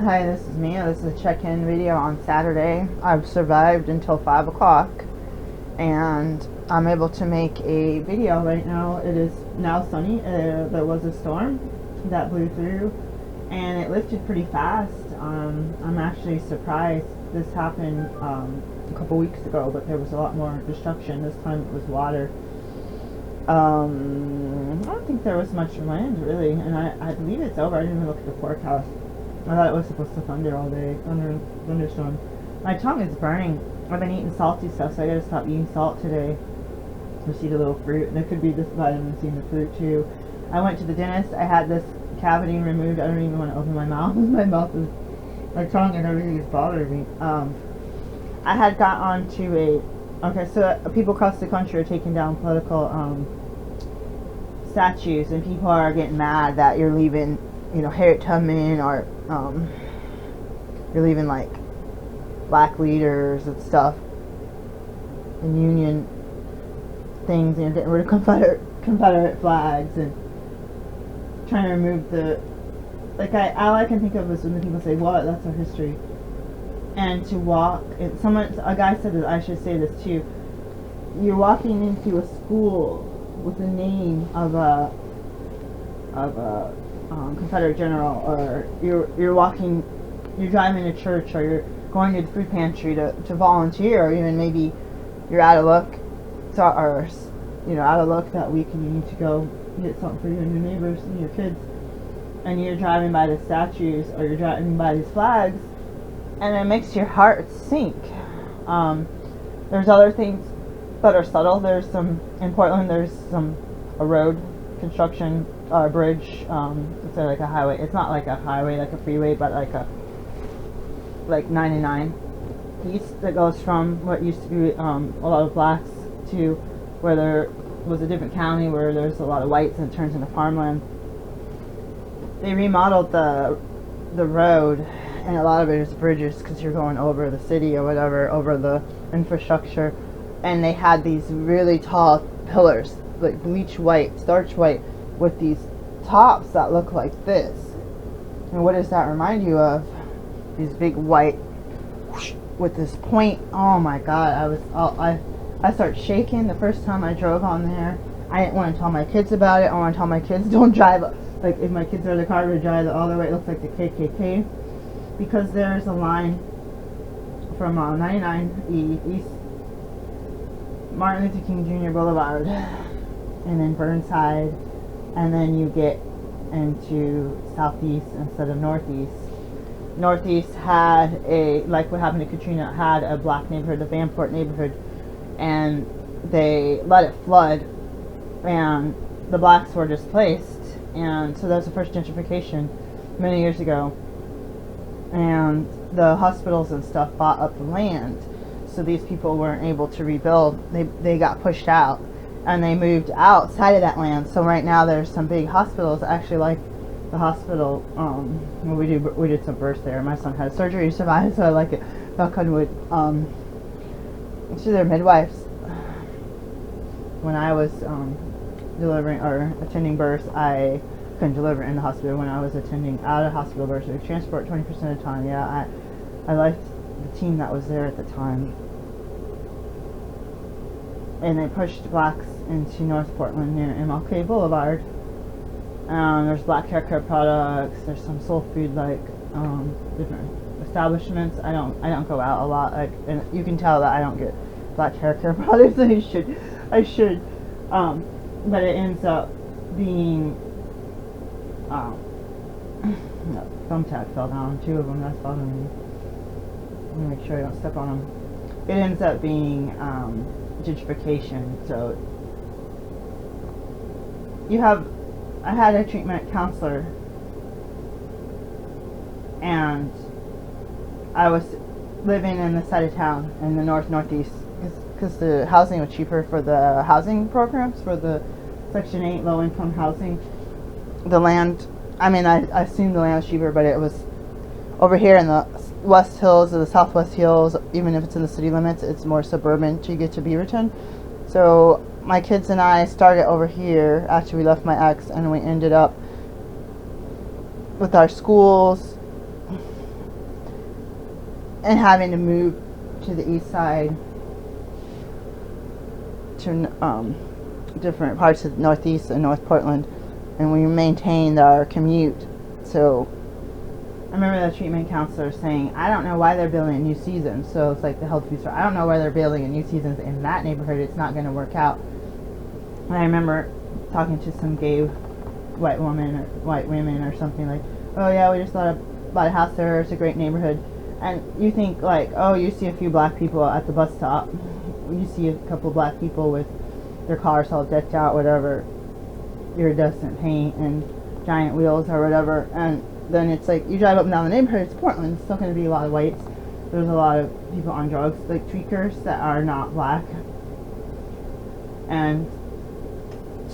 Hi, this is Mia. This is a check-in video on Saturday. I've survived until 5 o'clock and I'm able to make a video right now. It is now sunny. There was a storm that blew through and it lifted pretty fast. I'm actually surprised this happened a couple weeks ago, but there was a lot more destruction. This time it was water. I don't think there was much wind really, and I believe it's over. I didn't even look at the forecast. I thought it was supposed to thunder all day, thunderstorm. My tongue is burning. I've been eating salty stuff, so I gotta stop eating salt today. Just eat a little fruit, and it could be this vitamin C in the fruit too. I went to the dentist. I had this cavity removed. I don't even want to open my mouth. My tongue and everything is bothering me. I had got onto so people across the country are taking down political statues, and people are getting mad that you're leaving, Harriet Tubman, or you're leaving like black leaders and stuff and Union things, and you're getting rid of Confederate flags and trying to remove all I can think of is when the people say, "What? That's our history." And to walk, a guy said that I should say this too. You're walking into a school with the name of a Confederate general, or you're driving to church, or you're going to the food pantry to volunteer, or even maybe you're out of luck, out of luck that week, and you need to go get something for you and your neighbors and your kids, and you're driving by the statues, or you're driving by these flags, and it makes your heart sink. There's other things that are subtle. In Portland, there's a road construction, bridge, it's like a highway. It's not like a highway, like a freeway, but like 99 east, that goes from what used to be a lot of blacks to where there was a different county where there's a lot of whites, and it turns into farmland. They remodeled the road, and a lot of it is bridges because you're going over the city or whatever, over the infrastructure, and they had these really tall pillars, like bleach white, starch white, with these tops that look like this. And what does that remind you of? These big white whoosh, with this point. Oh my god, I started shaking the first time I drove on there. I didn't want to tell my kids about it. I want to tell my kids don't drive, like if my kids are in the car, to drive all the way. It looks like the KKK, because there's a line from 99 East Martin Luther King Jr. Boulevard, and then Burnside, and then you get into Southeast instead of Northeast. Northeast had like what happened to Katrina, had a black neighborhood, the Vanport neighborhood, and they let it flood, and the blacks were displaced, and so that was the first gentrification many years ago. And the hospitals and stuff bought up the land, so these people weren't able to rebuild. They got pushed out, and they moved outside of that land. So right now there's some big hospitals, actually, like the hospital. We did some births there. My son had surgery, survived, so I like it. Knock on wood. So they're midwives. When I was delivering or attending births, I couldn't deliver in the hospital. When I was attending out of hospital births, we transport 20% of the time. Yeah, I liked the team that was there at the time. And they pushed blacks into North Portland near MLK Boulevard. There's black hair care products. There's some soul food, like different establishments. I don't go out a lot, and you can tell that I don't get black hair care products. I should, but it ends up being no, thumbtack fell down. 2 of them. That's bothering me. Let me make sure I don't step on them. It ends up being gentrification. So I had a treatment counselor, and I was living in the side of town in the northeast, because the housing was cheaper for the housing programs, for the Section 8 low-income housing. The land, I assumed the land was cheaper, but it was over here in the West Hills or the Southwest Hills. Even if it's in the city limits, it's more suburban to get to Beaverton. So my kids and I started over here after we left my ex, and we ended up with our schools and having to move to the east side to different parts of the Northeast and North Portland, and we maintained our commute. So I remember the treatment counselor saying, I don't know why they're building a New Seasons. So it's like the health food store. I don't know why they're building a New Seasons in that neighborhood. It's not going to work out. And I remember talking to some gay white women or something like, oh yeah, we just bought a house there. It's a great neighborhood. And you think like, oh, you see a few black people at the bus stop. You see a couple black people with their cars all decked out, whatever, iridescent paint and giant wheels or whatever. And then it's like, you drive up and down the neighborhood, it's Portland, it's still going to be a lot of whites. There's a lot of people on drugs, like tweakers that are not black. And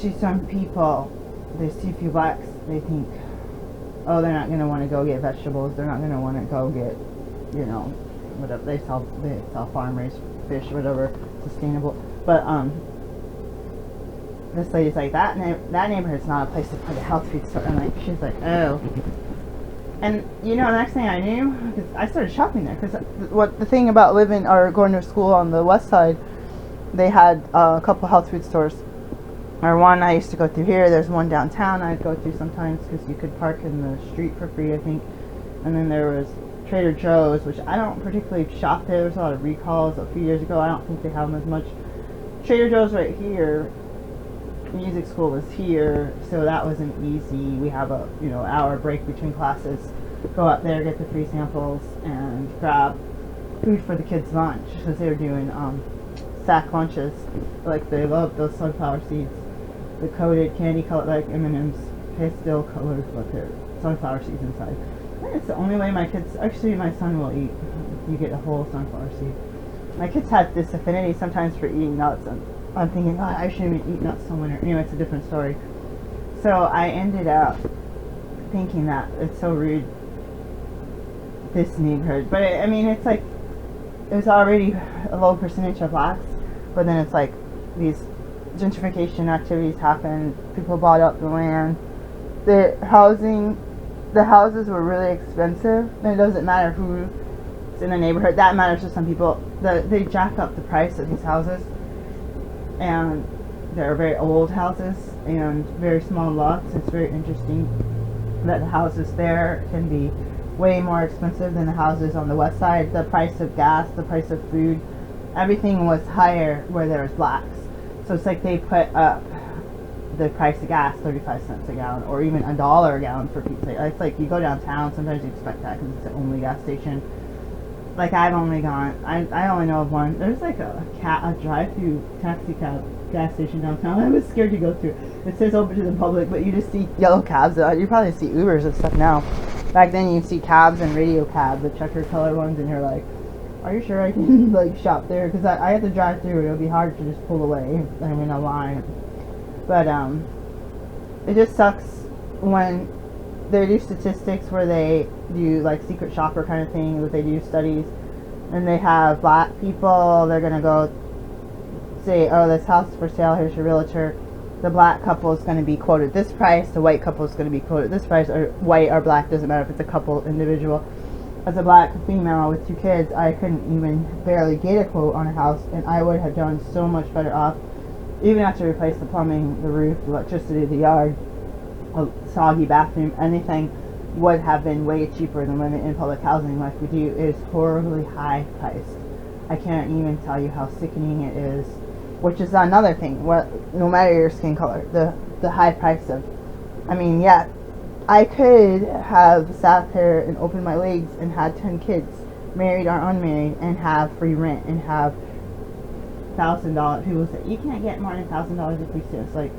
to some people, they see a few blacks, they think, oh, they're not going to want to go get vegetables, they're not going to want to go get, you know, whatever, they sell farm raised fish, whatever, sustainable. But this lady's like, that neighborhood's not a place to put a health food store. And like, she's like, oh. And you know, the next thing I knew, because I started shopping there, because the thing about living or going to school on the west side, they had a couple health food stores. Or one I used to go through here. There's one downtown I'd go through sometimes because you could park in the street for free, I think. And then there was Trader Joe's, which I don't particularly shop there. There's a lot of recalls a few years ago. I don't think they have them as much. Trader Joe's right here. Music school was here, so that wasn't easy. We have a hour break between classes. Go up there, get the free samples, and grab food for the kids' lunch because they were doing sack lunches. Like they love those sunflower seeds, the coated candy colored like M&Ms, pastel colors, but they're sunflower seeds inside. I think it's the only way my kids, actually my son will eat. You get a whole sunflower seed. My kids have this affinity sometimes for eating nuts, and I'm thinking, oh, I shouldn't even eat nuts in winter. Anyway, it's a different story. So I ended up thinking that it's so rude, this neighborhood. But I mean, it's like, there's already a low percentage of blacks, but then it's like these gentrification activities happen. People bought up the land. The houses were really expensive. And it doesn't matter who's in the neighborhood. That matters to some people. They jack up the price of these houses. And they're very old houses and very small lots. It's very interesting that the houses there can be way more expensive than the houses on the west side. The price of gas, the price of food, everything was higher where there was blacks. So it's like they put up the price of gas 35 cents a gallon, or even $1 a gallon for Pete's sake. It's like you go downtown, sometimes you expect that because it's the only gas station. Like I've only gone, I only know of one. There's like a drive-through taxi cab gas station downtown. I was scared to go through. It says open to the public, but you just see yellow cabs. You probably see Ubers and stuff now. Back then you'd see cabs and radio cabs, the checker color ones, and you're like, are you sure I can like shop there? Because I have to drive through. It'll be hard to just pull away. I'm in a line. But it just sucks when they do statistics where they do like secret shopper kind of thing, that they do studies, and they have black people, they're gonna go say, oh, this house is for sale, here's your realtor. The black couple is going to be quoted this price, the white couple is going to be quoted this price, or white or black, doesn't matter if it's a couple individual. As a black female with 2 kids, I couldn't even barely get a quote on a house, and I would have done so much better off, even after replace the plumbing, the roof, the electricity, the yard, a soggy bathroom, anything would have been way cheaper than living in public housing like we do. It is horribly high priced. I can't even tell you how sickening it is, which is another thing. No matter your skin color, the high price of, I mean, yeah, I could have sat there and opened my legs and had 10 kids, married or unmarried, and have free rent and have $1,000. People say you can't get more than $1,000 in free students. Like,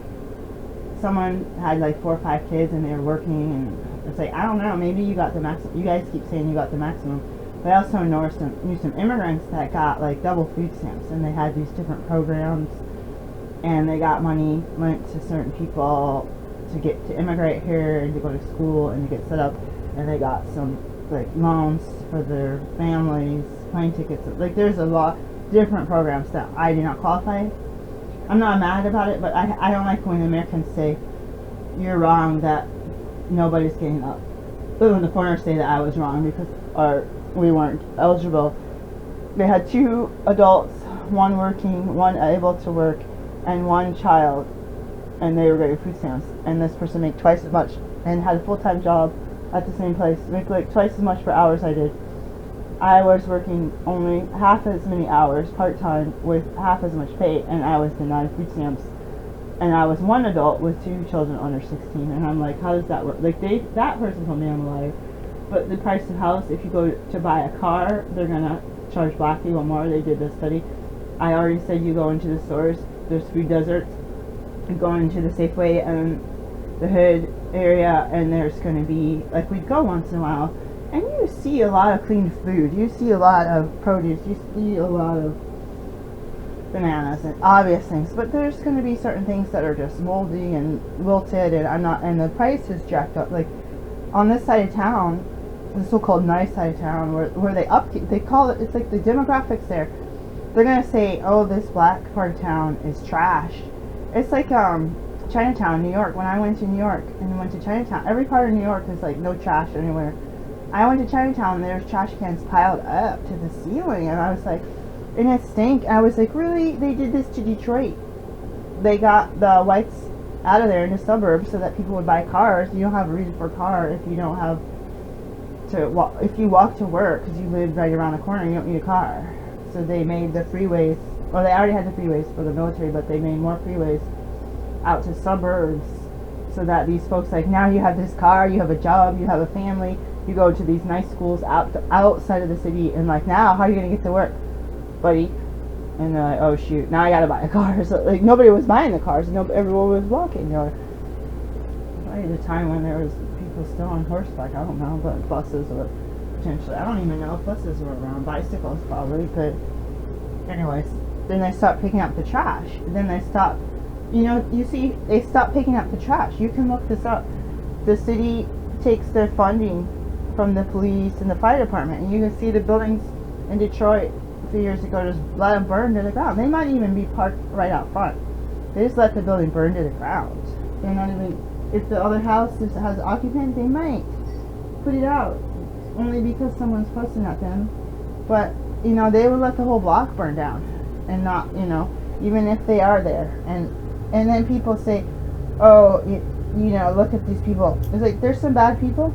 someone had like 4 or 5 kids and they were working, and it's like, I don't know, maybe you got the maximum. You guys keep saying you got the maximum, but I also knew some immigrants that got like double food stamps, and they had these different programs, and they got money lent to certain people to get to immigrate here and to go to school and to get set up, and they got some like loans for their families, plane tickets. Like, there's a lot different programs that I do not qualify. I'm not mad about it, but I don't like when Americans say you're wrong that nobody's getting up. But when the foreigners say that I was wrong, because, or we weren't eligible. They had 2 adults, one working, one able to work, and 1 child, and they were getting food stamps. And this person made twice as much and had a full-time job at the same place, make like twice as much for hours I did. I was working only half as many hours part-time with half as much pay, and I was denied food stamps. And I was one adult with 2 children under 16, and I'm like, how does that work? Like, that person told me I'm a liar. But the price of house, if you go to buy a car, they're gonna charge black people more. They did this study. I already said you go into the stores, there's food deserts. You go into the Safeway and the Hood area, and there's gonna be, like, we'd go once in a while, and you see a lot of clean food. You see a lot of produce. You see a lot of bananas and obvious things, but there's going to be certain things that are just moldy and wilted, and the price is jacked up. Like on this side of town, the so-called nice side of town, where they call it, it's like the demographics there. They're gonna say, oh, this black part of town is trash. It's like Chinatown, New York. When I went to New York and went to Chinatown, every part of New York is like no trash anywhere. I went to Chinatown and there's trash cans piled up to the ceiling, and I was like, and it stank. I was like, really? They did this to Detroit. They got the whites out of there in the suburbs so that people would buy cars. You don't have a reason for a car if you don't have to walk. If you walk to work because you live right around the corner, you don't need a car. So they made the freeways, or they already had the freeways for the military, but they made more freeways out to suburbs so that these folks, like, now you have this car, you have a job, you have a family, you go to these nice schools outside of the city, and like, now how are you going to get to work, buddy? And they're like, oh shoot, now I gotta buy a car. So like, nobody was buying the cars, everyone was walking. You know, probably the time when there was people still on horseback, I don't know, but buses were potentially, I don't even know if buses were around, bicycles probably, but anyways, then they stopped picking up the trash. Then they stopped, you know, you see, they stopped picking up the trash. You can look this up. The city takes their funding from the police and the fire department, and you can see the buildings in Detroit a few years ago just let them burn to the ground. They might even be parked right out front. They just let the building burn to the ground. They're not even, if the other house has an occupant, they might put it out only because someone's fussing at them. But you know, they would let the whole block burn down, and not, you know, even if they are there. And then people say, oh, you know, look at these people. It's like, there's some bad people,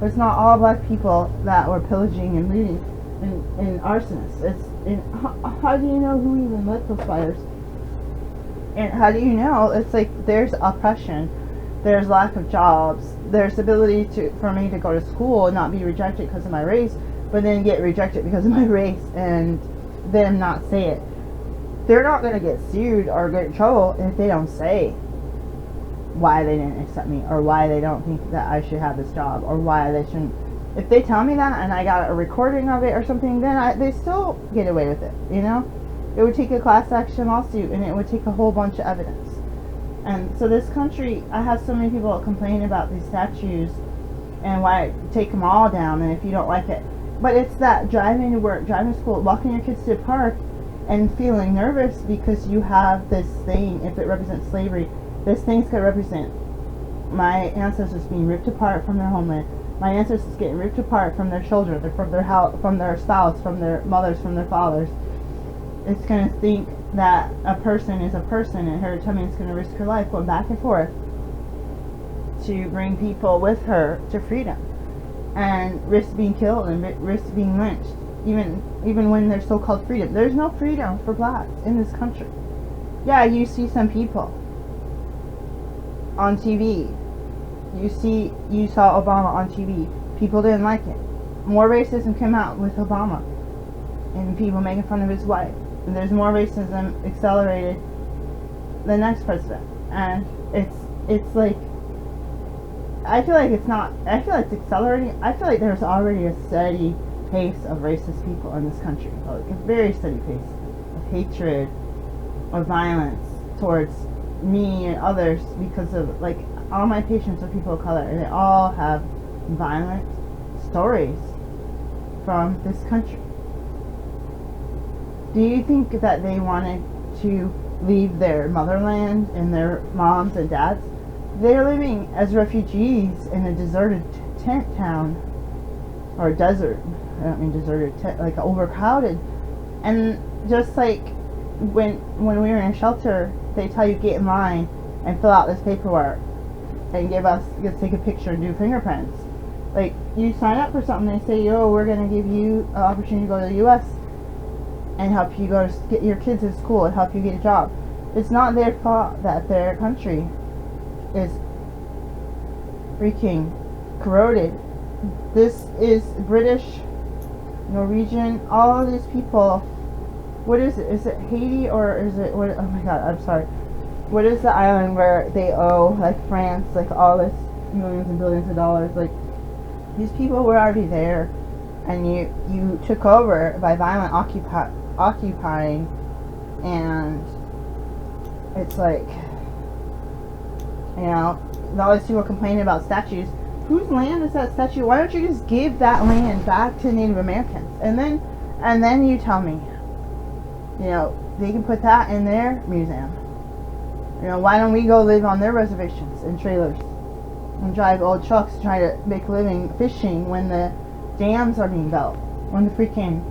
but it's not all black people that were pillaging and looting and arsonists. How do you know who even lit those fires? And how do you know? It's like, there's oppression, there's lack of jobs, there's ability for me to go to school and not be rejected because of my race, but then get rejected because of my race and them not say it. They're not going to get sued or get in trouble if they don't say why they didn't accept me, or why they don't think that I should have this job, or why they shouldn't. If they tell me that and I got a recording of it or something, then they still get away with it, you know? It would take a class action lawsuit, and it would take a whole bunch of evidence. And so this country, I have so many people complain about these statues and why take them all down, and if you don't like it. But it's that driving to work, driving to school, walking your kids to the park, and feeling nervous because you have this thing, if it represents slavery, this thing could represent my ancestors being ripped apart from their homeland, my ancestors getting ripped apart from their children, from their house, from their spouse, from their mothers, from their fathers. It's going to think that a person is a person, and her tummy is going to risk her life going back and forth to bring people with her to freedom, and risk being killed and risk being lynched, even when there's so-called freedom. There's no freedom for blacks in this country. Yeah, you see some people on TV. You saw Obama on TV. People didn't like it. More racism came out with Obama, and people making fun of his wife. And there's more racism accelerated the next president. And it's like, I feel like it's not, I feel like it's accelerating. I feel like there's already a steady pace of racist people in this country. Like a very steady pace of hatred, of violence towards me and others, because of, like, all my patients are people of color, and they all have violent stories from this country. Do you think that they wanted to leave their motherland and their moms and dads? They're living as refugees in a deserted tent town or desert. I don't mean deserted, like overcrowded. And just like when we were in a shelter, they tell you get in line and fill out this paperwork and get take a picture and do fingerprints. Like you sign up for something, they say, yo, we're gonna give you an opportunity to go to the U.S. and help you go to get your kids to school and help you get a job. It's not their fault that their country is freaking corroded. This is British, Norwegian, all of these people. What is it? Is it Haiti or is it what? Oh my God, I'm sorry. What is the island where they owe, like France, like all this millions and billions of dollars? Like these people were already there, and you took over by violent occupying, and it's like, you know, all these people complaining about statues. Whose land is that statue? Why don't you just give that land back to Native Americans, and then you tell me, you know, they can put that in their museum. You know, why don't we go live on their reservations in trailers and drive old trucks trying to make a living fishing when the dams are being built, when the freaking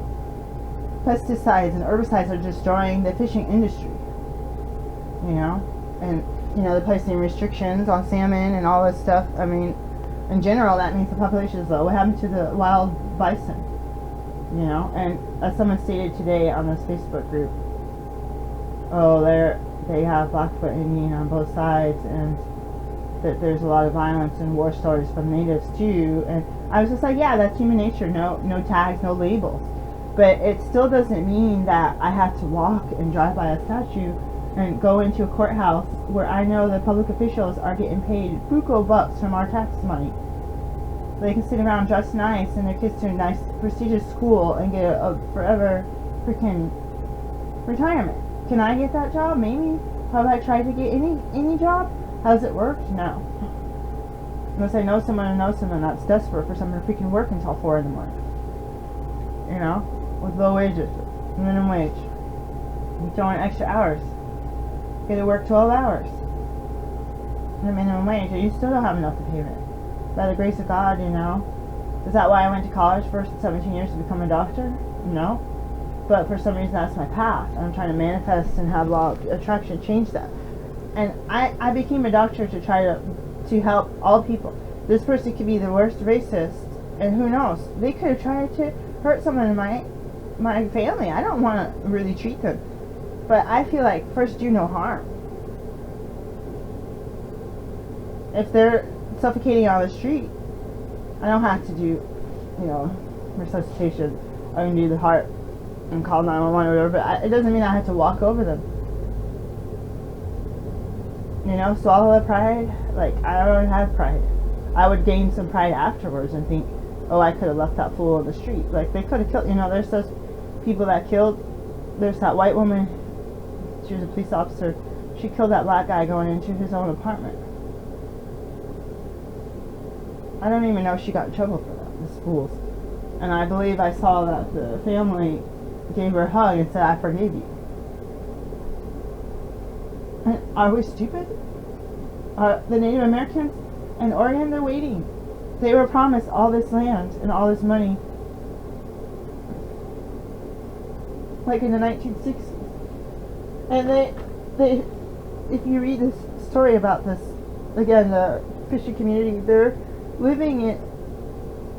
pesticides and herbicides are destroying the fishing industry, you know, and you know, they're placing restrictions on salmon and all this stuff. I mean, in general, that means the population is low. What happened to the wild bison? You know, and as someone stated today on this Facebook group, oh, they have Blackfoot Indian on both sides, and that there's a lot of violence and war stories from natives too. And I was just like, yeah, that's human nature. No tags, no labels. But it still doesn't mean that I have to walk and drive by a statue and go into a courthouse where I know the public officials are getting paid buku bucks from our tax money. They can sit around dressed nice and their kids to a nice prestigious school and get a forever freaking retirement. Can I get that job? Maybe. Have I tried to get any job? Has it worked? No. Unless I know someone that's desperate for someone to freaking work until 4 in the morning. You know? With low wages. Minimum wage. You throw in extra hours. You gotta work 12 hours. The minimum wage. You still don't have enough to pay rent. By the grace of God, you know. Is that why I went to college for 17 years to become a doctor? No. But for some reason that's my path. I'm trying to manifest and have law of attraction change that. And I became a doctor to try to help all people. This person could be the worst racist, and who knows? They could have tried to hurt someone in my family. I don't want to really treat them. But I feel like first do no harm. If they're suffocating on the street, I don't have to do, you know, resuscitation. I can do the heart and call 911 or whatever, but it doesn't mean I have to walk over them. You know, swallow the pride. Like, I don't have pride. I would gain some pride afterwards and think, oh, I could have left that fool on the street. Like, they could have killed, you know, there's those people that killed, there's that white woman, she was a police officer, she killed that black guy going into his own apartment. I don't even know if she got in trouble for that, the fools. And I believe I saw that the family gave her a hug and said, I forgave you. And are we stupid? The Native Americans in Oregon, they're waiting. They were promised all this land and all this money, like in the 1960s. And they, if you read this story about this, again, the fishing community, they're living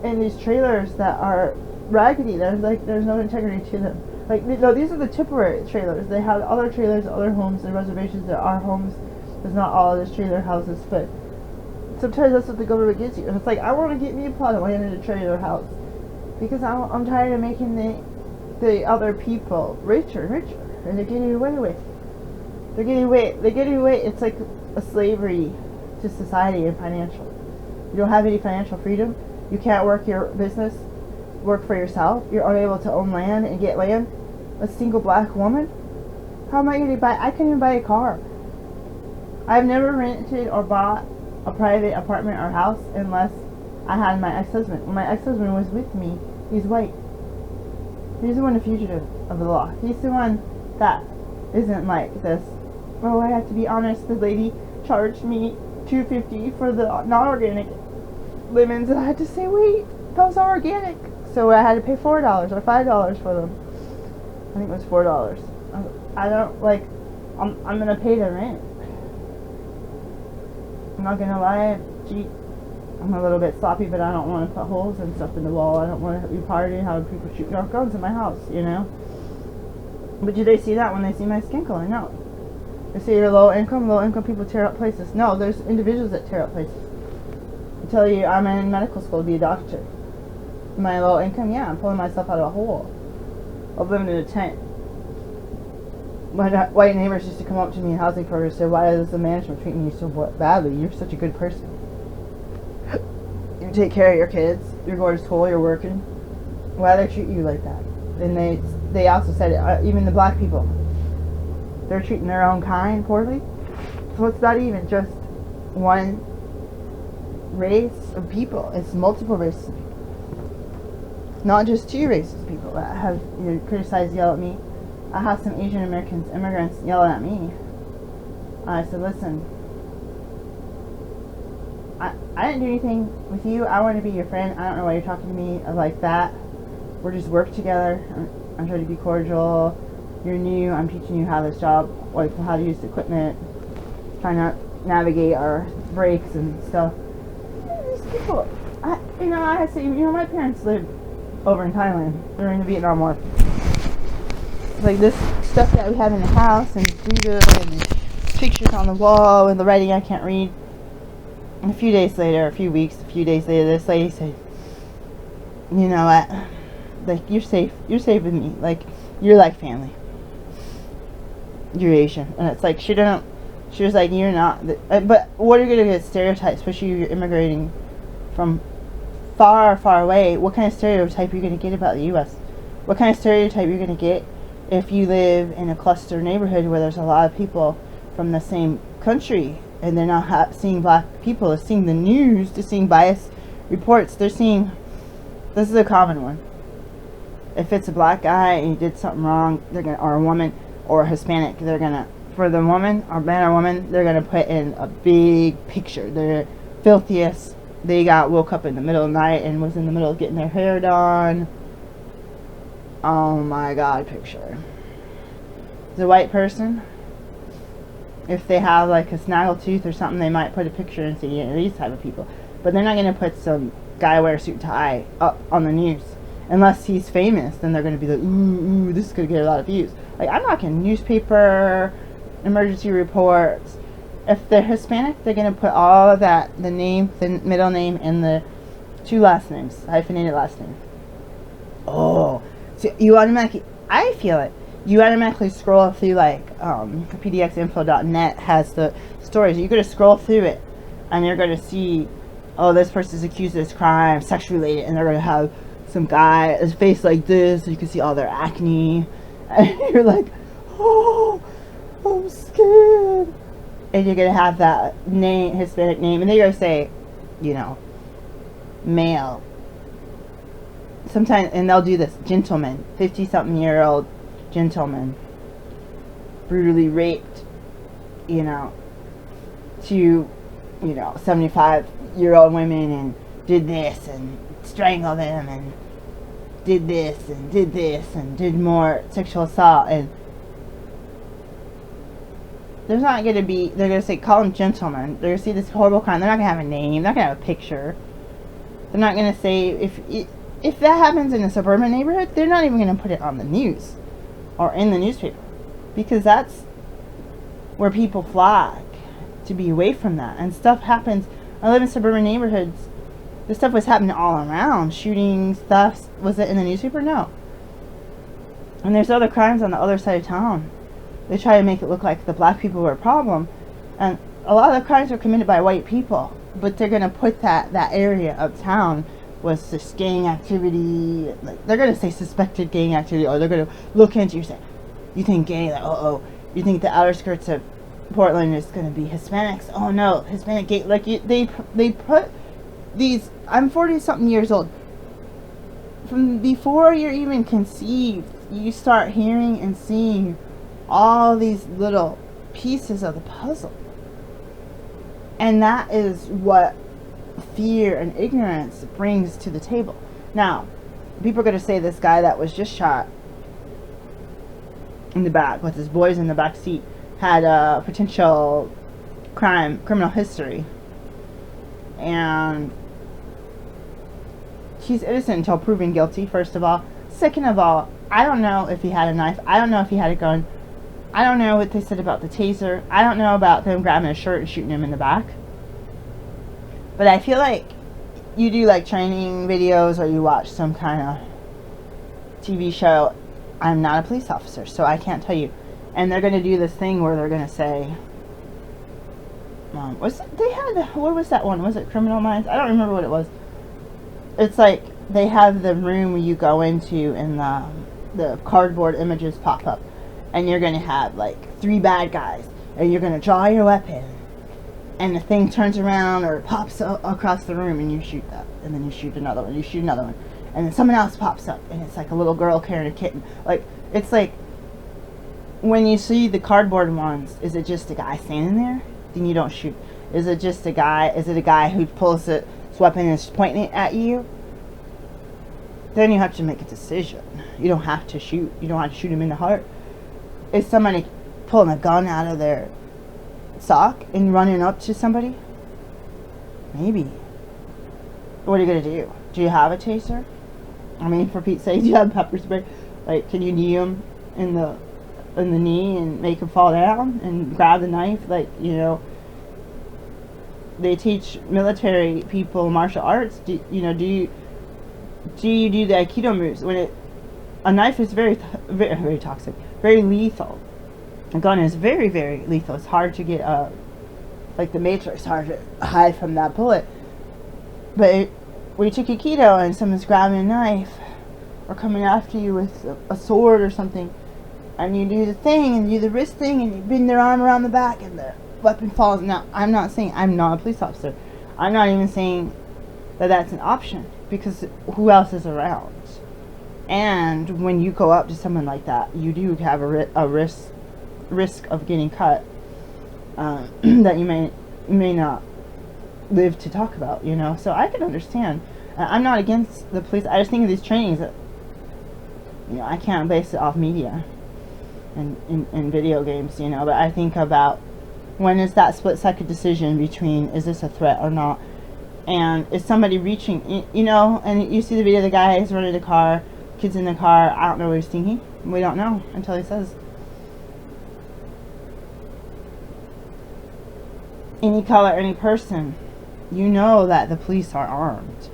in these trailers that are raggedy. There's no integrity to them. Like, no, these are the temporary trailers. They have other trailers, other homes, and reservations. There are homes. There's not all of these trailer houses, but sometimes that's what the government gives you. And it's like, I want to get me a plot of land in a trailer house because I'm tired of making the other people richer and richer, and they're getting away with it. They're getting away. It's like a slavery to society and financial. You don't have any financial freedom. You can't work your business, work for yourself. You're unable to own land and get land. A single black woman? How am I going to buy? I can't even buy a car. I've never rented or bought a private apartment or house unless I had my ex-husband. When my ex-husband was with me, he's white. He's the one, the fugitive of the law. He's the one that isn't like this. Oh, I have to be honest. The lady charged me $250 for the non-organic lemons, and I had to say, wait, those are organic. So I had to pay $4 or $5 for them. I think it was $4. I don't like. I'm gonna pay the rent. I'm not gonna lie. Gee, I'm a little bit sloppy, but I don't want to put holes and stuff in the wall. I don't want to be partying, having people shooting off guns in my house, you know. But do they see that when they see my skin color? No. They see you're low income people tear up places. No, there's individuals that tear up places. I tell you, I'm in medical school to be a doctor. Am I low income? Yeah, I'm pulling myself out of a hole. I'm living in a tent. My white neighbors used to come up to me in housing programs and say, why does the management treat me so badly? You're such a good person. You take care of your kids. You're going to school. You're working. Why do they treat you like that? And they also said it, even the black people. They're treating their own kind poorly. So it's not even just one race of people. It's multiple races of people. Not just two races of people that have criticized, yell at me. I have some Asian Americans, immigrants, yelling at me. I said, listen, I didn't do anything with you. I want to be your friend. I don't know why you're talking to me like that. We're just work together. I'm trying to be cordial. You're new. I'm teaching you how this job, like how to use the equipment, trying to navigate our breaks and stuff. These people, I say, my parents lived over in Thailand during the Vietnam War. Like this stuff that we have in the house and Buddha and pictures on the wall and the writing I can't read. And a few days later, a few days later, this lady said, you know what, like you're safe with me, like you're like family. You're Asian. And it's like she was like, you're not, but what are you going to get stereotypes, especially if you're immigrating from far, far away? What kind of stereotype are you going to get about the U.S.? What kind of stereotype are you going to get if you live in a cluster neighborhood where there's a lot of people from the same country and they're not seeing black people, they're seeing the news, they're seeing biased reports, they're seeing, this is a common one. If it's a black guy and he did something wrong, or a woman or a Hispanic, they're gonna, for the woman, or man or woman, they're gonna put in a big picture. They're filthiest. They woke up in the middle of the night and was in the middle of getting their hair done. Oh my God, picture. The white person, if they have like a snaggle tooth or something, they might put a picture and say, yeah, these type of people. But they're not going to put some guy wear a suit and tie up on the news. Unless he's famous, then they're going to be like, ooh, this is going to get a lot of views. Like, I'm not getting newspaper, emergency reports. If they're Hispanic, they're going to put all of that, the name, the middle name, and the two last names, hyphenated last name. Oh. So you automatically, I feel it. You automatically scroll through, like, pdxinfo.net has the stories. You're going to scroll through it, and you're going to see, oh, this person's accused of this crime, sex related, and they're going to have some guy, his face like this, so you can see all their acne, and you're like, oh, I'm scared. And you're going to have that name, Hispanic name, and they're going to say, male. Sometimes, and they'll do this, gentleman, 50-something-year-old gentleman, brutally raped, two, 75-year-old women, and did this, and strangled them, and did this, and did this, and did more sexual assault, and there's not going to be, they're going to say, call them gentlemen, they're going to see this horrible crime, they're not going to have a name, they're not going to have a picture, they're not going to say, if that happens in a suburban neighborhood, they're not even going to put it on the news or in the newspaper, because that's where people flock to be away from that. And stuff happens. I live in suburban neighborhoods. This stuff was happening all around. Shootings, thefts. Was it in the newspaper? No. And there's other crimes on the other side of town. They try to make it look like the black people were a problem, and a lot of the crimes were committed by white people, but they're going to put that area of town was this gang activity, like they're gonna say suspected gang activity, or they're gonna look into you and say, you think gay, like you think the outer skirts of Portland is gonna be Hispanics? Oh no, Hispanic gay, like they put these. I'm 40-something years old. From before you're even conceived, you start hearing and seeing all these little pieces of the puzzle, and that is what fear and ignorance brings to the table. Now, people are going to say this guy that was just shot in the back with his boys in the back seat had a potential criminal history, and he's innocent until proven guilty, first of all. Second of all, I don't know if he had a knife. I don't know if he had a gun. I don't know what they said about the taser. I don't know about them grabbing his shirt and shooting him in the back. But I feel like you do like training videos or you watch some kind of TV show. I'm not a police officer, so I can't tell you. And they're going to do this thing where they're going to say, what was that one? Was it Criminal Minds? I don't remember what it was. It's like they have the room where you go into and the cardboard images pop up. And you're going to have like 3 bad guys. And you're going to draw your weapon. And the thing turns around or pops across the room and you shoot that. And then you shoot another one. You shoot another one. And then someone else pops up. And it's like a little girl carrying a kitten. Like, it's like, when you see the cardboard ones, is it just a guy standing there? Then you don't shoot. Is it just a guy? Is it a guy who pulls his weapon and is pointing it at you? Then you have to make a decision. You don't have to shoot. You don't have to shoot him in the heart. Is somebody pulling a gun out of their sock and running up to somebody? Maybe. What are you going to do? Do you have a taser? I mean, for Pete's sake, do you have pepper spray? Like, can you knee him in the knee and make him fall down and grab the knife? Like, you know, they teach military people martial arts. Do you do the Aikido moves when a knife is very toxic, very lethal. A gun is very, very lethal. It's hard to get like the Matrix, hard to hide from that bullet. But when you take Aikido and someone's grabbing a knife or coming after you with a sword or something, and you do the thing and you do the wrist thing and you bend their arm around the back and the weapon falls. Now, I'm not saying I'm not a police officer. I'm not even saying that that's an option, because who else is around? And when you go up to someone like that, you do have a risk of getting cut that you may not live to talk about, you know. So I can understand. I'm not against the police. I just think of these trainings that, you know, I can't base it off media and video games, you know. But I think about, when is that split-second decision between, is this a threat or not? And is somebody reaching, you know, and you see the video of the guy is running the car, kids in the car, I don't know what he's thinking. We don't know until he says. Any color, any person, you know that the police are armed.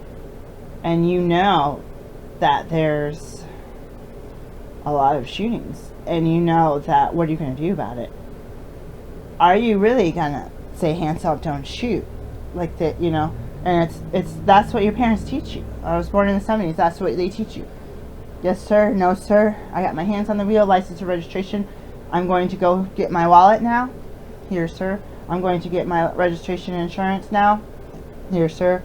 And you know that there's a lot of shootings. And you know that, what are you going to do about it? Are you really going to say, hands up, don't shoot? Like that, you know? And that's what your parents teach you. I was born in the 70s. That's what they teach you. Yes, sir. No, sir. I got my hands on the wheel. License or registration. I'm going to go get my wallet now. Here, sir. I'm going to get my registration and insurance now. Here, sir.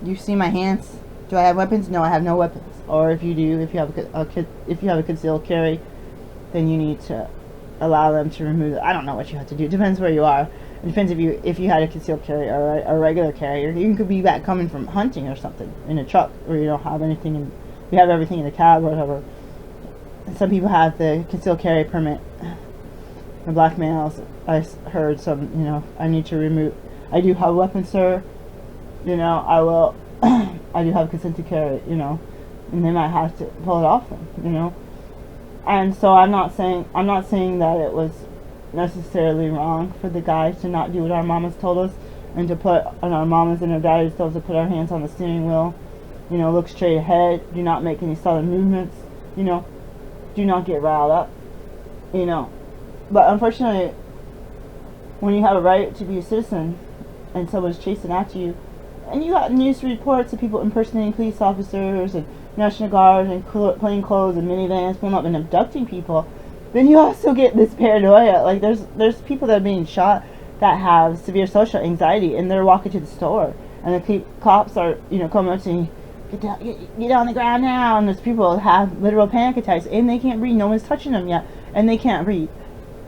You see my hands? Do I have weapons? No, I have no weapons. Or if you do, if you have a concealed carry, then you need to allow them to remove it. I don't know what you have to do. It depends where you are. It depends if you had a concealed carry or a regular carrier. You could be back coming from hunting or something in a truck, where you don't have anything, and you have everything in the cab or whatever. And some people have the concealed carry permit. The black males, I heard some, you know, I need to remove. I do have a weapon, sir. You know, I will. I do have consent to carry, you know, and they might have to pull it off them, you know. And so I'm not saying that it was necessarily wrong for the guys to not do what our mamas told us, and to put, and our mamas and our daddies told us to put our hands on the steering wheel, you know, look straight ahead, do not make any sudden movements, you know, do not get riled up, you know. But unfortunately, when you have a right to be a citizen and someone's chasing after you, and you got news reports of people impersonating police officers and National Guard and plain clothes and minivans pulling up and abducting people, then you also get this paranoia. Like, there's people that are being shot that have severe social anxiety, and they're walking to the store, and the cops are, you know, coming up to me, get on the ground now, and there's people that have literal panic attacks, and they can't breathe. No one's touching them yet, and they can't breathe.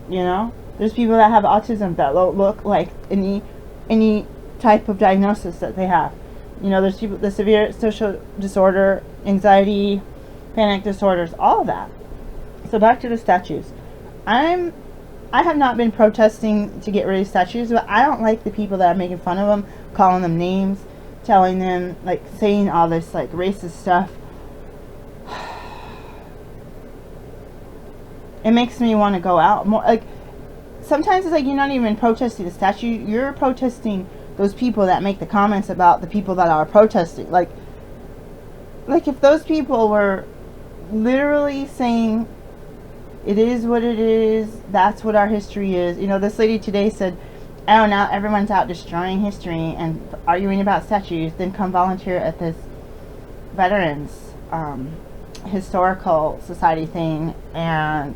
You know, there's people that have autism that don't look like any type of diagnosis that they have. You know, there's people, the severe social disorder, anxiety, panic disorders, all of that. So back to the statues. I have not been protesting to get rid of statues, but I don't like the people that are making fun of them, calling them names, telling them, like, saying all this, like, racist stuff. It makes me want to go out more. Like, sometimes it's like you're not even protesting the statue, you're protesting those people that make the comments about the people that are protesting. Like if those people were literally saying, it is what it is, that's what our history is. You know, this lady today said, oh, now everyone's out destroying history and arguing about statues, then come volunteer at this veterans historical society thing. And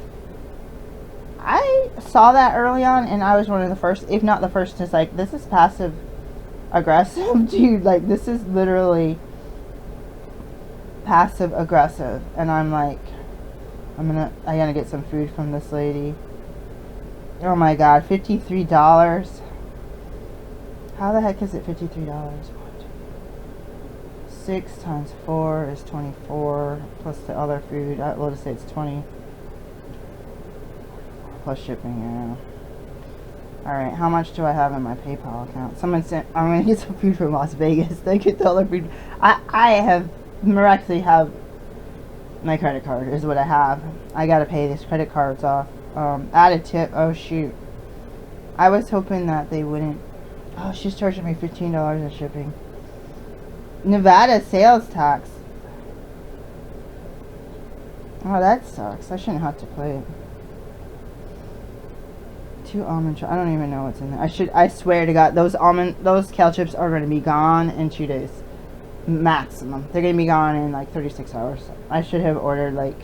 I saw that early on, and I was one of the first, if not the first, to like, this is passive aggressive, dude. Like, this is literally passive aggressive. And I'm like, I gotta get some food from this lady. Oh my god, $53. How the heck is it $53? 6 times 4 is 24, plus the other food. We'll just say it's 20 plus shipping. Yeah. Alright, how much do I have in my PayPal account? Someone sent, I'm gonna get some food from Las Vegas. They get the other food. I have miraculously have my credit card is what I have. I gotta pay these credit cards off. Add a tip. Oh shoot. I was hoping that they wouldn't. Oh, she's charging me $15 in shipping. Nevada sales tax. Oh, that sucks. I shouldn't have to pay it. 2 almond. I don't even know what's in there. I swear to God, those kale chips are going to be gone in 2 days. Maximum. They're going to be gone in like 36 hours. I should have ordered like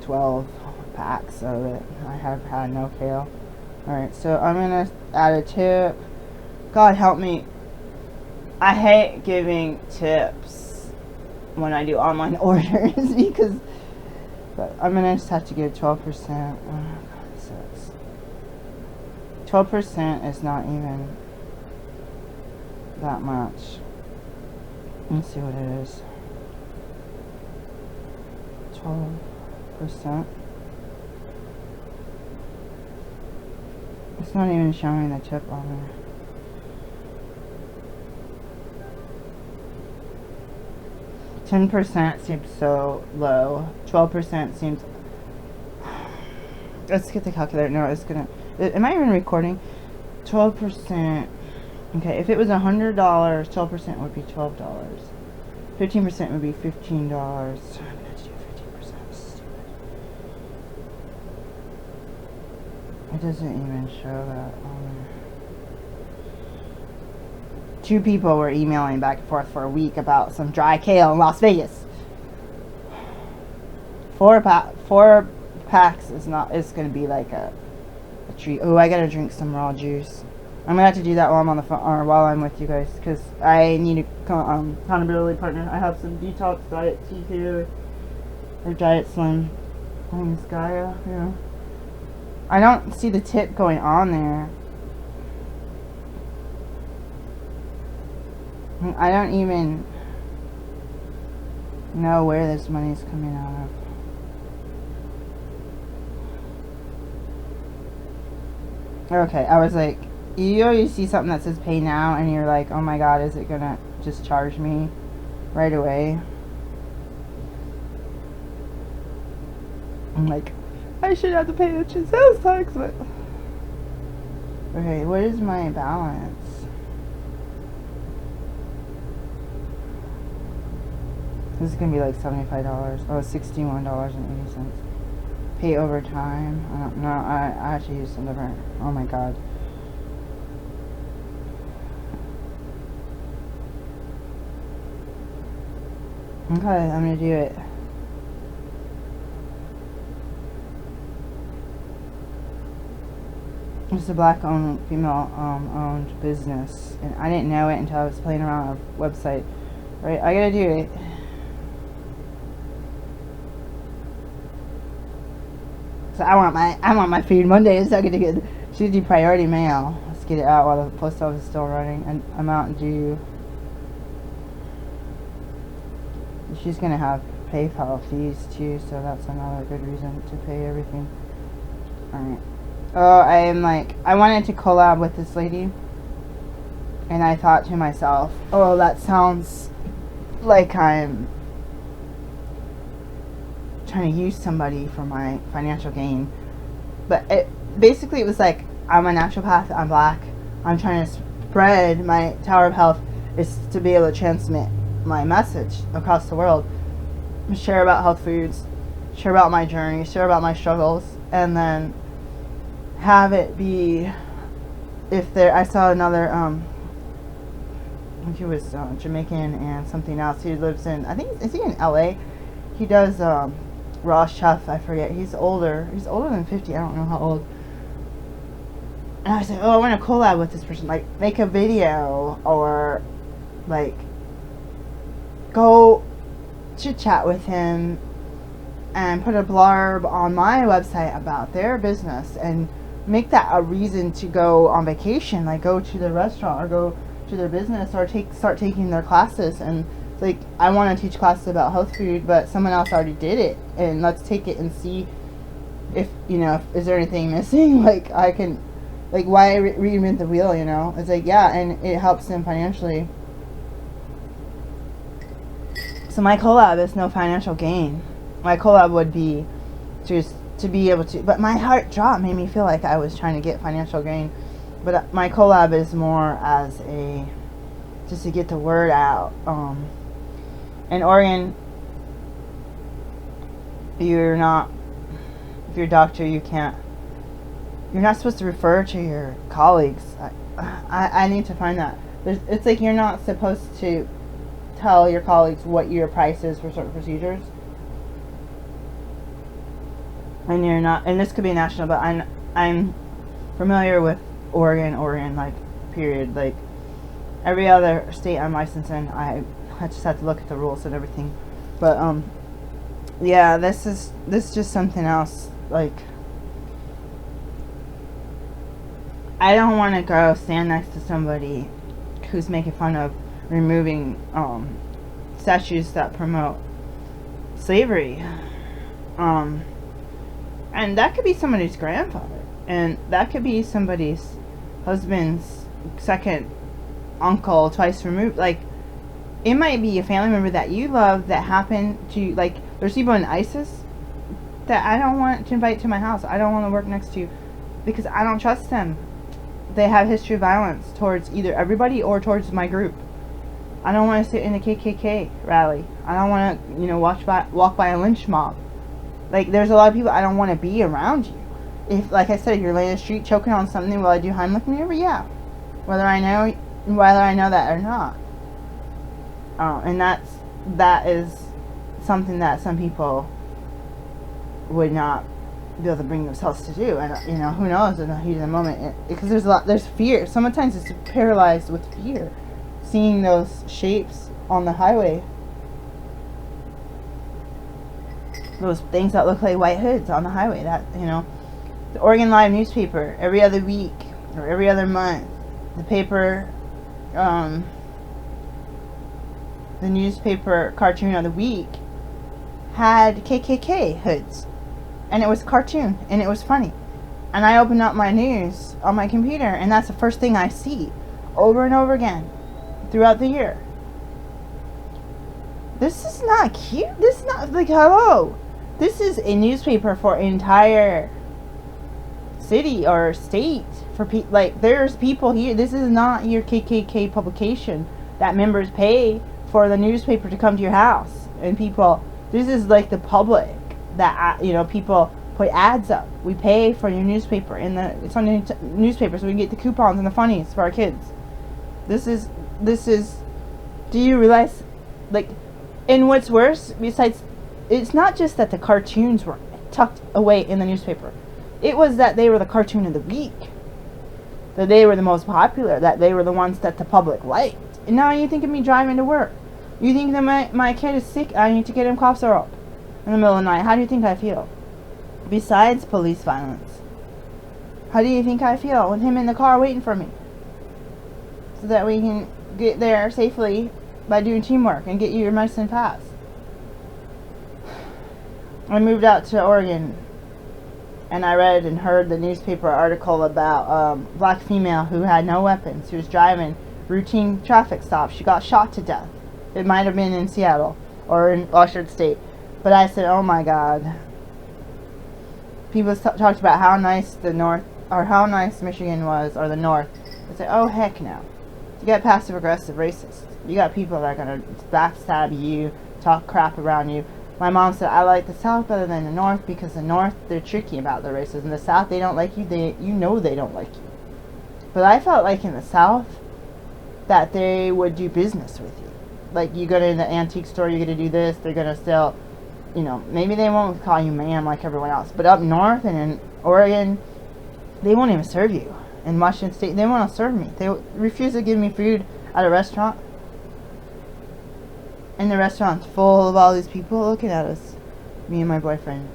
12 packs of it. I have had no kale. Alright, so I'm going to add a tip. God help me. I hate giving tips when I do online orders because, but I'm going to just have to give 12%. Oh, God, it sucks. 12% is not even that much. Let's see what it is. 12%. It's not even showing the tip on there. $10 seems so low. 12% seems. Let's get the calculator. No, it's gonna. Am I even recording? 12%. Okay, if it was $100, 12% would be $12. 15% would be $15. I'm gonna do 15%. Stupid. It doesn't even show that on there. 2 people were emailing back and forth for a week about some dry kale in Las Vegas. 4 packs is not. It's gonna be like a treat. Oh, I gotta drink some raw juice. I'm gonna have to do that while I'm on the phone or while I'm with you guys, because I need a accountability partner. I have some detox diet tea here, or diet slim. I think it's Gaia. Yeah. I don't see the tip going on there. I don't even know where this money's coming out of. Okay, I was like, you always see something that says pay now and you're like, oh my god, is it gonna just charge me right away? I'm like, I should have to pay the sales tax, but okay, what is my balance? This is gonna be like $75. Oh, $61.80. Pay overtime. I don't know. I actually use some different. Oh my god. Okay, I'm gonna do it. It's a black-owned, female-owned business, and I didn't know it until I was playing around with a website. Right, I gotta do it. So I want my food. Monday is not gonna get. Should do priority mail. Let's get it out while the post office is still running. And amount due. She's gonna have PayPal fees too, so that's another good reason to pay everything. Alright. Oh, I wanted to collab with this lady. And I thought to myself, oh, that sounds like I'm trying to use somebody for my financial gain. But basically it was like, I'm a naturopath, I'm black, I'm trying to spread my Tower of Health is to be able to transmit my message across the world. Share about health foods, share about my journey, share about my struggles, and then have it be, I saw another, he was Jamaican and something else. He lives in, I think, is he in LA? He does raw chef, I forget. He's older than 50, I don't know how old. And I was like, oh, I want to collab with this person, like make a video or like go chit chat with him and put a blurb on my website about their business and make that a reason to go on vacation, like go to the restaurant or go to their business or start taking their classes. And like, I want to teach classes about health food, but someone else already did it, and let's take it and see if, you know, is there anything missing. Like, I can, like, why reinvent the wheel, you know? It's like, yeah, and it helps them financially. So my collab is no financial gain. My collab would be just to be able to, but my heart drop made me feel like I was trying to get financial gain. But my collab is more as a, just to get the word out. In Oregon, if you're a doctor, you're not supposed to refer to your colleagues. I need to find that. It's like you're not supposed to tell your colleagues what your price is for certain procedures. And you're not, and this could be national, but I'm familiar with Oregon, like, period. Like, every other state I'm licensed in, I just have to look at the rules and everything. But, yeah, this is just something else. Like, I don't want to go stand next to somebody who's making fun of removing, statutes that promote slavery. And that could be somebody's grandfather. And that could be somebody's husband's second uncle, twice removed. Like, it might be a family member that you love that happened to, like, there's people in ISIS that I don't want to invite to my house. I don't want to work next to, because I don't trust them. They have history of violence towards either everybody or towards my group. I don't want to sit in a KKK rally. I don't want to, you know, walk by a lynch mob. Like, there's a lot of people I don't want to be around you. If, like I said, if you're laying in the street choking on something while I do Heimlich maneuver, yeah. Whether I know that or not. And that is something that some people would not be able to bring themselves to do. And, you know, who knows in the heat of the moment. Because there's fear. Sometimes it's paralyzed with fear. Seeing those shapes on the highway. Those things that look like white hoods on the highway. That, you know. The Oregon Live newspaper, every other week or every other month, the paper, the newspaper cartoon of the week had KKK hoods, and it was cartoon, and it was funny. And I opened up my news on my computer, and that's the first thing I see over and over again throughout the year. This is not cute. This is not, like, hello. This is a newspaper for entire city or state, for like, there's people here. This is not your KKK publication that members pay for the newspaper to come to your house. And people, this is like the public that, you know, people put ads up. We pay for your newspaper, it's on the newspaper so we can get the coupons and the funnies for our kids. This is, do you realize, like, and what's worse, besides, it's not just that the cartoons were tucked away in the newspaper. It was that they were the cartoon of the week. That they were the most popular. That they were the ones that the public liked. And now you think of me driving to work. You think that my kid is sick, I need to get him cough syrup in the middle of the night. How do you think I feel? Besides police violence. How do you think I feel with him in the car waiting for me? so that we can get there safely by doing teamwork and get you your medicine pass. I moved out to Oregon, and I read and heard the newspaper article about a black female who had no weapons, who was driving routine traffic stops. She got shot to death. It might have been in Seattle or in Washington State. But I said, oh my God. People talked about how nice the North, or how nice Michigan was, or the North. I said, oh heck no. You got passive-aggressive racists. You got people that are going to backstab you, talk crap around you. My mom said, I like the South better than the North because the North, they're tricky about their racism. The South, they don't like you. You know they don't like you. But I felt like in the South that they would do business with you. Like, you go to the antique store, you're going to do this, they're going to sell, you know, maybe they won't call you ma'am like everyone else. But up north and in Oregon, they won't even serve you. In Washington State, they won't serve me. They refuse to give me food at a restaurant. And the restaurant's full of all these people looking at us. Me and my boyfriend.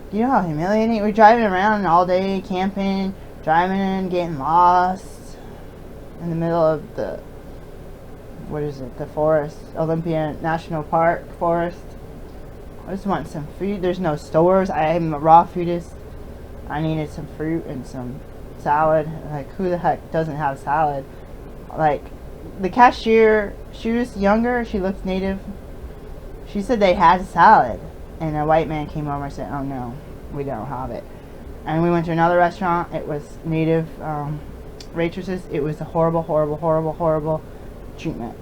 Do you know how humiliating? We're driving around all day, camping, driving and getting lost in the middle of the, what is it, the forest, Olympia National Park forest. I just want some food. There's no stores. I am a raw foodist. I needed some fruit and some salad. Like, who the heck doesn't have salad? Like, the cashier, she was younger, she looked native. She said they had salad, and a white man came over and said, oh no, we don't have it. And we went to another restaurant. It was native waitresses. It was a horrible, horrible, horrible, horrible treatment.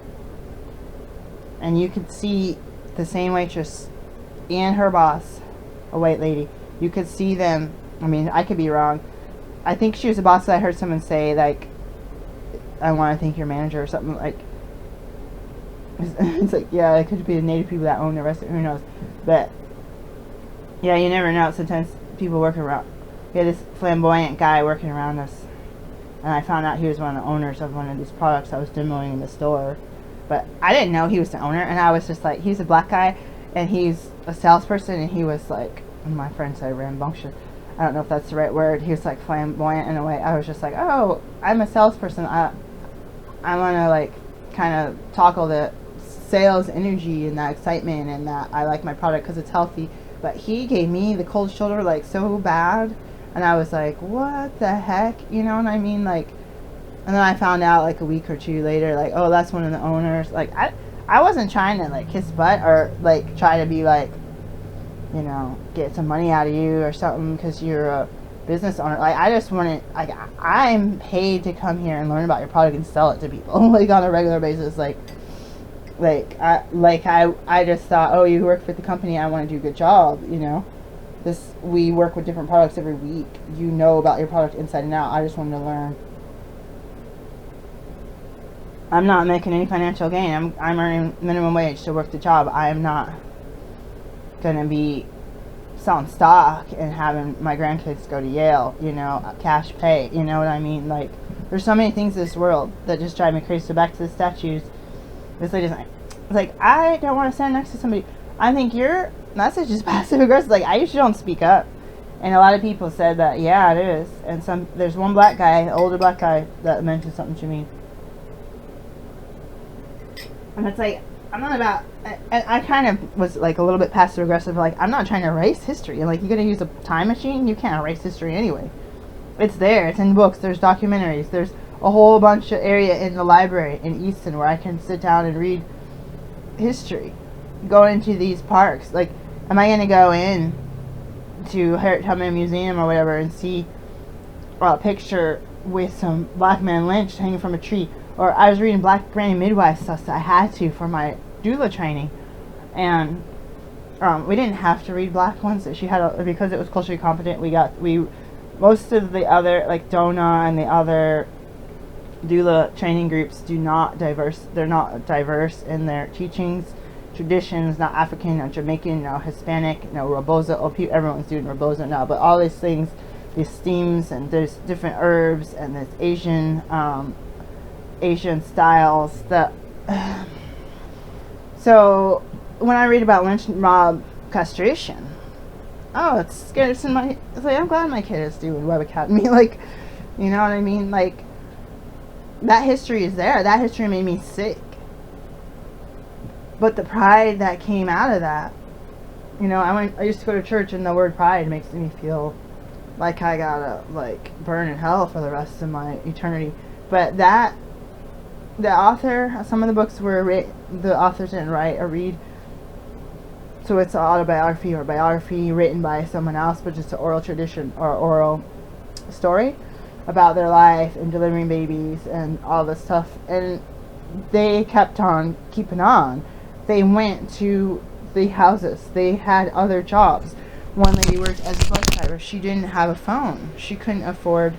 And you could see the same waitress and her boss, a white lady. You could see them. I mean, I could be wrong. I think she was a boss. I heard someone say, like, I want to thank your manager or something. Like, it's like, yeah, it could be the native people that own the restaurant. Who knows? But yeah, you never know. Sometimes people working around. We had this flamboyant guy working around us, and I found out he was one of the owners of one of these products I was demoing in the store. But I didn't know he was the owner, and I was just like, he's a black guy, and he's a salesperson, and he was like, my friend said rambunctious. I don't know if that's the right word. He was like flamboyant in a way. I was just like, oh, I'm a salesperson. I want to like kind of tackle the sales energy and that excitement and that I like my product because it's healthy. But he gave me the cold shoulder like so bad, and I was like, what the heck? You know what I mean? Like, and then I found out like a week or two later, like, oh, that's one of the owners. Like, I wasn't trying to like kiss butt or like try to be like, you know, get some money out of you or something because you're a business owner. Like, I just wanted, like, I'm paid to come here and learn about your product and sell it to people like on a regular basis. I just thought, oh, you work for the company, I want to do a good job, you know. We work with different products every week. You know about your product inside and out. I just wanted to learn. I'm not making any financial gain. I'm earning minimum wage to work the job. I am not gonna be selling stock and having my grandkids go to Yale, you know, cash pay, you know what I mean? Like, there's so many things in this world that just drive me crazy. So back to the statues, this lady's like, I don't want to stand next to somebody. I think your message is passive aggressive. Like, I usually don't speak up, and a lot of people said that, yeah, it is. And there's one black guy, an older black guy, that mentioned something to me, and it's like, I'm not about, and I kind of was like a little bit passive aggressive, like, I'm not trying to erase history. And like, you're gonna use a time machine, you can't erase history anyway. It's there, it's in books, there's documentaries, there's a whole bunch of area in the library in Easton where I can sit down and read history. Go into these parks, like, am I gonna go in to Tubman Museum or whatever and see a picture with some black man lynched hanging from a tree? Or I was reading Black Granny Midwife stuff that I had to for my doula training, and we didn't have to read black ones. She had because it was culturally competent. Most of the other, like DONA and the other doula training groups they're not diverse in their teachings, traditions, not African, not Jamaican, no Hispanic, no Rebozo. Everyone's doing Rebozo now, but all these things, these steams, and there's different herbs, and there's Asian styles that so when I read about lynch mob castration, oh, it scares somebody. It's like, I'm glad my kid is doing Web Academy. Like, you know what I mean? Like, that history is there. That history made me sick. But the pride that came out of that, you know, I used to go to church, and the word pride makes me feel like I gotta like burn in hell for the rest of my eternity. But that the author, some of the books were the authors didn't write or read, so it's an autobiography or biography written by someone else, but just an oral tradition or oral story about their life and delivering babies and all this stuff. And they kept on keeping on. They went to the houses. They had other jobs. One lady worked as a bus driver. She didn't have a phone. She couldn't afford